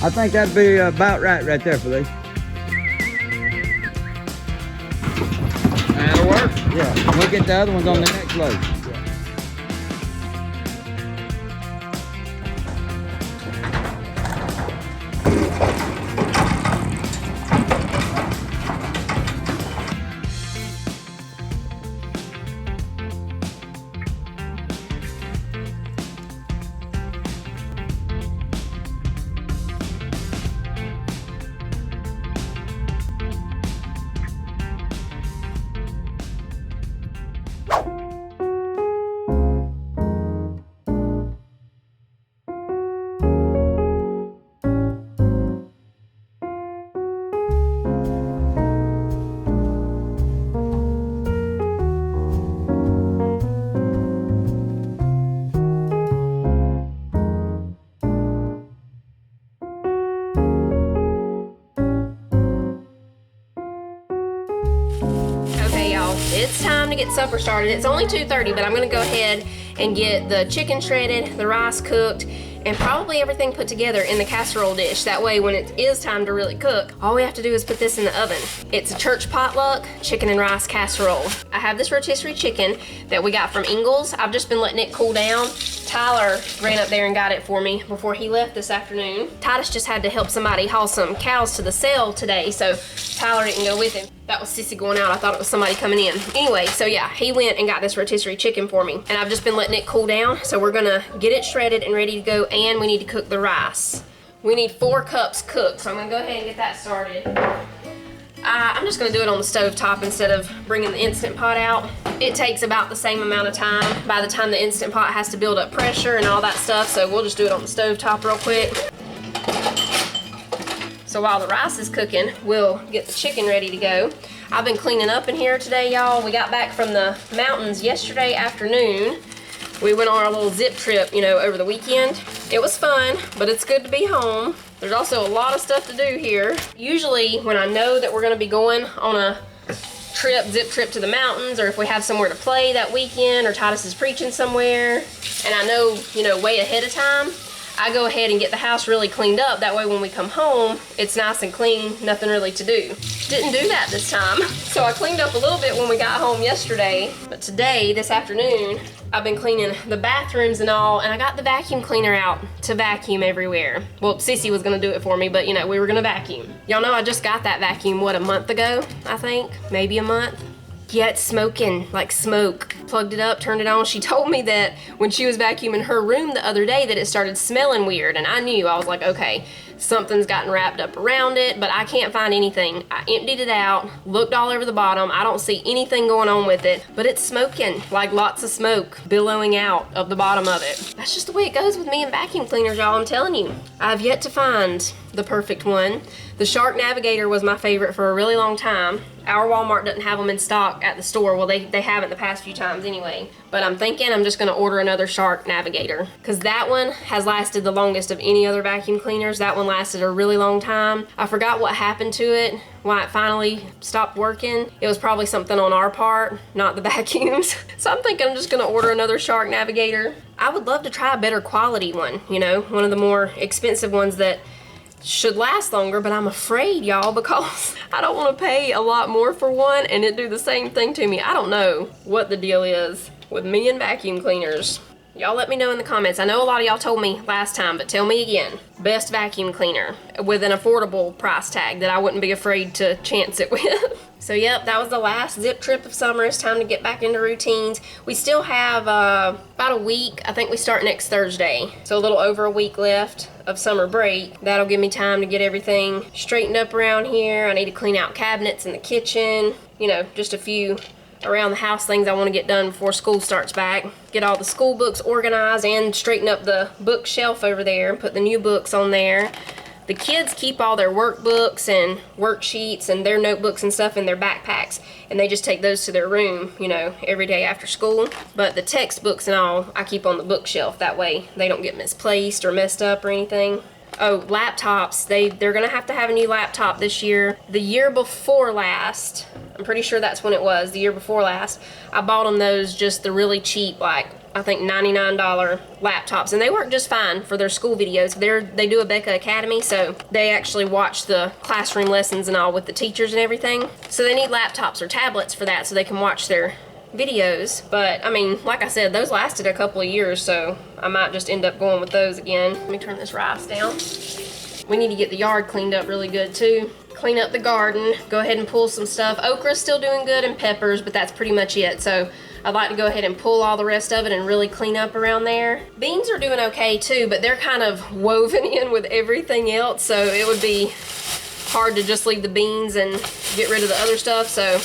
I think that'd be about right there, Felice. That'll work. Yeah, we'll get the other ones on the next load. It's time to get supper started. It's only 2:30, but I'm gonna go ahead and get the chicken shredded, the rice cooked, and probably everything put together in the casserole dish. That way when it is time to really cook, all we have to do is put this in the oven. It's a church potluck chicken and rice casserole. I have this rotisserie chicken that we got from Ingles. I've just been letting it cool down. Tyler ran up there and got it for me before he left this afternoon. Titus just had to help somebody haul some cows to the sale today, so Tyler didn't go with him. That was Sissy going out. I thought it was somebody coming in. Anyway, so yeah, he went and got this rotisserie chicken for me, and I've just been letting it cool down. So we're gonna get it shredded and ready to go, and we need to cook the rice. We need 4 cups cooked, so I'm gonna go ahead and get that started. I'm just gonna do it on the stove top instead of bringing the Instant Pot out. It takes about the same amount of time by the time the Instant Pot has to build up pressure and all that stuff, so we'll just do it on the stove top real quick. So while the rice is cooking, we'll get the chicken ready to go. I've been cleaning up in here today, y'all. We got back from the mountains yesterday afternoon. We went on our little zip trip, you know, over the weekend. It was fun, but it's good to be home. There's also a lot of stuff to do here. Usually when I know that we're gonna be going on a zip trip to the mountains, or if we have somewhere to play that weekend, or Titus is preaching somewhere, and I know, you know, way ahead of time, I go ahead and get the house really cleaned up. That way when we come home, it's nice and clean, nothing really to do. Didn't do that this time. So I cleaned up a little bit when we got home yesterday, but today, this afternoon, I've been cleaning the bathrooms and all, and I got the vacuum cleaner out to vacuum everywhere. Well, Sissy was gonna do it for me, but you know, we were gonna vacuum. Y'all know I just got that vacuum, what, a month ago, I think? Maybe a month? Yeah, it's smoking, like smoke. Plugged it up, turned it on. She told me that when she was vacuuming her room the other day that it started smelling weird, and I knew. I was like, okay, something's gotten wrapped up around it, but I can't find anything. I emptied it out, looked all over the bottom. I don't see anything going on with it, but it's smoking, like lots of smoke billowing out of the bottom of it. That's just the way it goes with me and vacuum cleaners, y'all, I'm telling you. I've yet to find the perfect one. The Shark Navigator was my favorite for a really long time. Our Walmart doesn't have them in stock at the store. Well, they haven't the past few times anyway. But I'm thinking I'm just gonna order another Shark Navigator, because that one has lasted the longest of any other vacuum cleaners. That one lasted a really long time. I forgot what happened to it, why it finally stopped working. It was probably something on our part, not the vacuums. So I'm thinking I'm just gonna order another Shark Navigator. I would love to try a better quality one, you know, one of the more expensive ones that should last longer, but I'm afraid, y'all, because I don't want to pay a lot more for one and it do the same thing to me. I don't know what the deal is with me and vacuum cleaners. Y'all let me know in the comments. I know a lot of y'all told me last time, but tell me again. Best vacuum cleaner with an affordable price tag that I wouldn't be afraid to chance it with. So yep, that was the last zip trip of summer. It's time to get back into routines. We still have about a week. I think we start next Thursday. So a little over a week left of summer break. That'll give me time to get everything straightened up around here. I need to clean out cabinets in the kitchen. You know, just a few around the house things I want to get done before school starts back. Get all the school books organized and straighten up the bookshelf over there and put the new books on there. The kids keep all their workbooks and worksheets and their notebooks and stuff in their backpacks, and they just take those to their room, you know, every day after school. But the textbooks and all, I keep on the bookshelf. That way they don't get misplaced or messed up or anything. Oh, laptops. They're gonna have to have a new laptop this year. The year before last, I'm pretty sure that's when it was, the year before last, I bought them those, just the really cheap, like I think $99 laptops, and they work just fine for their school videos. They do a Becca Academy, so they actually watch the classroom lessons and all with the teachers and everything. So they need laptops or tablets for that so they can watch their videos. But I mean, like I said, those lasted a couple of years, so I might just end up going with those again. Let me turn this rice down. We need to get the yard cleaned up really good too. Clean up the garden, go ahead and pull some stuff. Okra's still doing good and peppers, but that's pretty much it. So I'd like to go ahead and pull all the rest of it and really clean up around there. Beans are doing okay too, but they're kind of woven in with everything else, so it would be hard to just leave the beans and get rid of the other stuff. So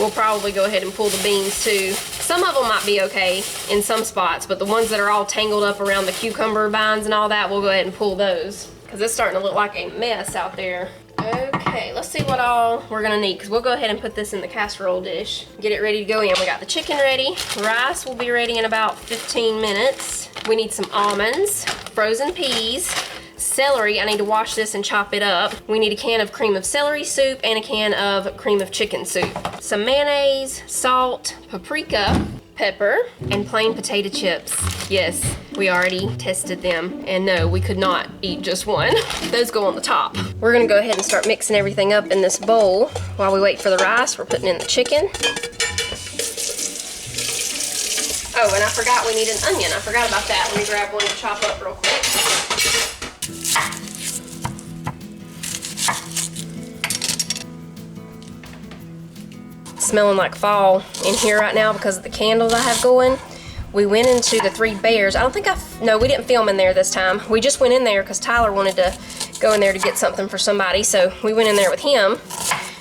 we'll probably go ahead and pull the beans too. Some of them might be okay in some spots, but the ones that are all tangled up around the cucumber vines and all that, we'll go ahead and pull those, because it's starting to look like a mess out there. Okay, let's see what all we're gonna need, because we'll go ahead and put this in the casserole dish. Get it ready to go in. We got the chicken ready. Rice will be ready in about 15 minutes. We need some almonds, frozen peas, celery. I need to wash this and chop it up. We need a can of cream of celery soup and a can of cream of chicken soup. Some mayonnaise, salt, paprika, pepper, and plain potato chips. Yes, we already tested them, and no, we could not eat just one. Those go on the top. We're gonna go ahead and start mixing everything up in this bowl. While we wait for the rice, we're putting in the chicken. Oh, and I forgot we need an onion. I forgot about that. Let me grab one to chop up real quick. Smelling like fall in here right now because of the candles I have going. We went into the Three Bears. No, we didn't film in there this time. We just went in there because Tyler wanted to go in there to get something for somebody, so we went in there with him.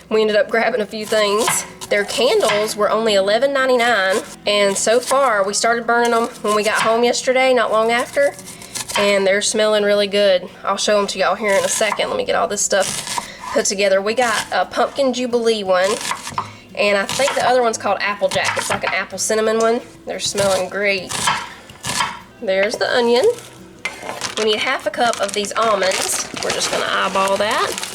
We ended up grabbing a few things. Their candles were only $11.99, and so far we started burning them when we got home yesterday, not long after, and they're smelling really good. I'll show them to y'all here in a second. Let me get all this stuff put together. We got a Pumpkin Jubilee one, and I think the other one's called Applejack. It's like an apple cinnamon one. They're smelling great. There's the onion. We need half a cup of these almonds. We're just gonna eyeball that.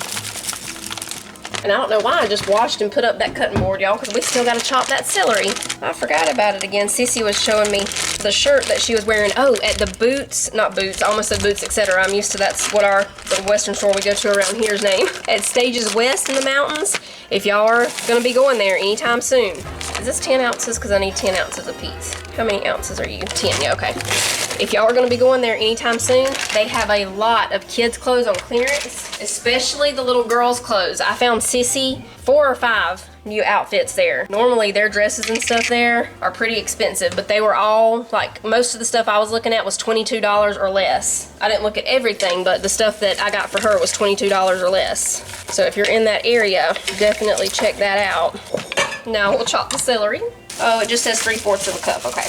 And I don't know why I just washed and put up that cutting board, y'all, because we still gotta chop that celery. I forgot about it again. Cece was showing me the shirt that she was wearing. Oh, at the Boots, not Boots, I almost said Boots, etc. I'm used to that's what our the Western store we go to around here's name. At Stages West in the mountains. If y'all are gonna be going there anytime soon. Is this 10 ounces? Because I need 10 ounces of peas. How many ounces are you? 10, yeah, okay. If y'all are gonna be going there anytime soon, they have a lot of kids' clothes on clearance, especially the little girls' clothes. I found Sissy 4 or 5 new outfits there. Normally their dresses and stuff there are pretty expensive, but they were all, like, most of the stuff I was looking at was $22 or less. I didn't look at everything, but the stuff that I got for her was $22 or less. So if you're in that area, definitely check that out. Now we'll chop the celery. Oh, it just says 3/4 of a cup, okay.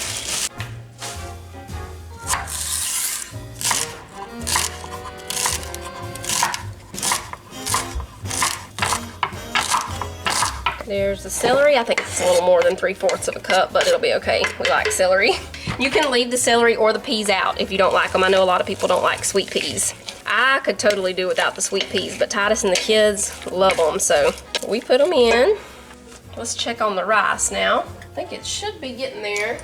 There's the celery. I think it's a little more than 3/4 of a cup, but it'll be okay. We like celery. You can leave the celery or the peas out if you don't like them. I know a lot of people don't like sweet peas. I could totally do without the sweet peas, but Titus and the kids love them, so we put them in. Let's check on the rice now. I think it should be getting there.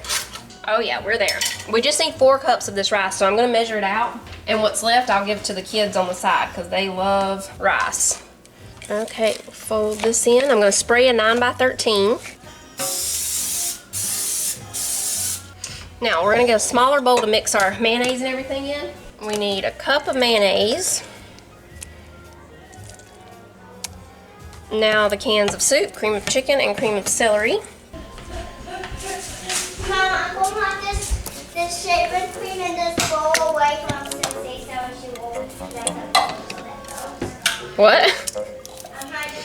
Oh yeah, we're there. We just need 4 cups of this rice, so I'm gonna measure it out, and what's left I'll give to the kids on the side because they love rice. Okay, fold this in. I'm gonna spray a 9x13. Now we're gonna get a smaller bowl to mix our mayonnaise and everything in. We need a cup of mayonnaise. Now the cans of soup, cream of chicken and cream of celery. Mom, I'm going to have this shaving cream in this bowl away from Sissy so she won't let them. What? I'm having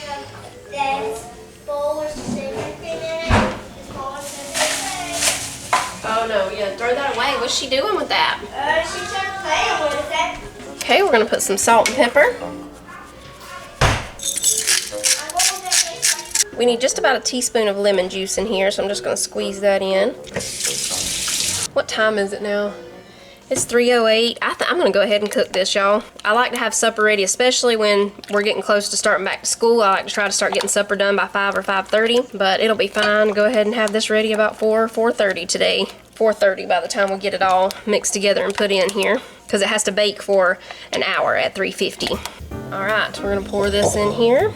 this bowl with shaving cream in it. This bowl is Sissy's. Oh no, yeah, throw that away. What's she doing with that? She's just playing with it. Okay, we're gonna put some salt and pepper. We need just about a teaspoon of lemon juice in here, so I'm just gonna squeeze that in. What time is it now? It's 3:08. I'm gonna go ahead and cook this, y'all. I like to have supper ready, especially when we're getting close to starting back to school. I like to try to start getting supper done by 5 or 5:30, but it'll be fine. Go ahead and have this ready about 4 or 4:30 today. 4:30 by the time we get it all mixed together and put in here, because it has to bake for an hour at 350. All right, we're gonna pour this in here.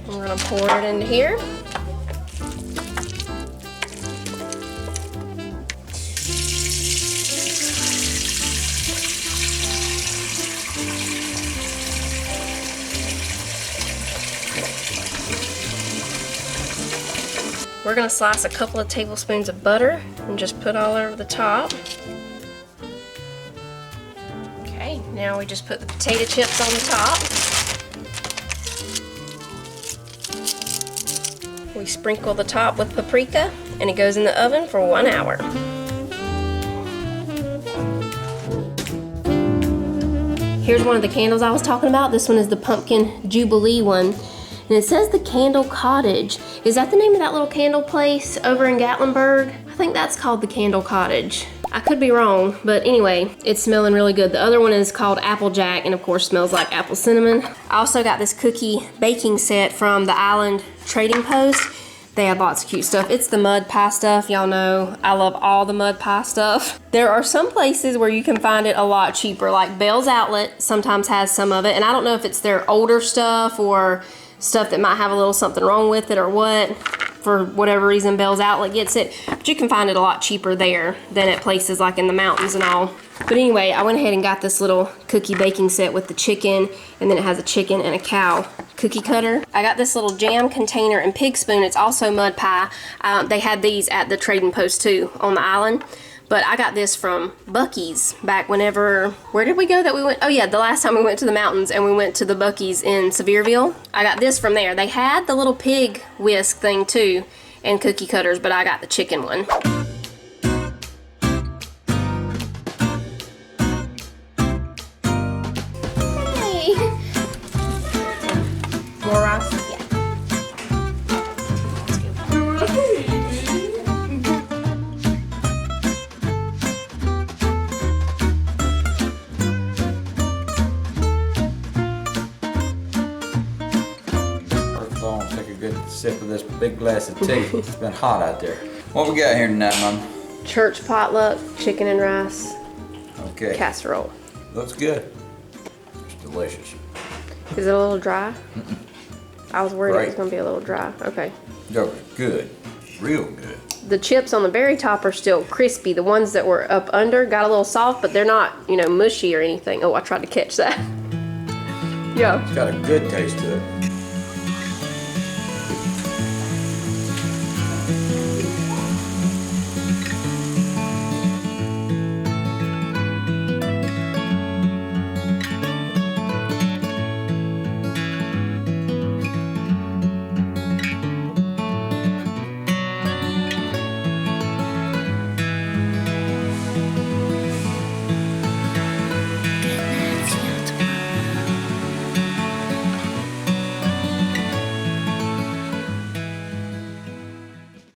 We're gonna pour it into here. We're gonna slice a couple of tablespoons of butter and just put all over the top. Okay, now we just put the potato chips on the top. We sprinkle the top with paprika, and it goes in the oven for 1 hour. Here's one of the candles I was talking about. This one is the Pumpkin Jubilee one. And it says the Candle Cottage. Is that the name of that little candle place over in Gatlinburg? I think that's called the Candle Cottage. I could be wrong, but anyway, it's smelling really good. The other one is called Applejack, and of course smells like apple cinnamon. I also got this cookie baking set from the Island Trading Post. They had lots of cute stuff. It's the mud pie stuff. Y'all know I love all the mud pie stuff. There are some places where you can find it a lot cheaper, like Bell's Outlet sometimes has some of it, and I don't know if it's their older stuff or stuff that might have a little something wrong with it or what. For whatever reason, Bell's Outlet gets it. But you can find it a lot cheaper there than at places like in the mountains and all. But anyway, I went ahead and got this little cookie baking set with the chicken, and then it has a chicken and a cow cookie cutter. I got this little jam container and pig spoon. It's also mud pie. They had these at the Trading Post too on the island. But I got this from Buc-ee's back whenever, where did we go that we went? Oh yeah, the last time we went to the mountains and we went to the Buc-ee's in Sevierville. I got this from there. They had the little pig whisk thing too and cookie cutters, but I got the chicken one. Hey! More rice? Yeah. Sip of this big glass of tea. It's been hot out there. What we got here tonight, Mom? Church potluck chicken and rice casserole. Looks good. It's delicious. Is it a little dry? I was worried it was going to be a little dry. Okay. Good. Real good. The chips on the very top are still crispy. The ones that were up under got a little soft, but they're not, you know, mushy or anything. Oh, I tried to catch that. Yeah. It's got a good taste to it.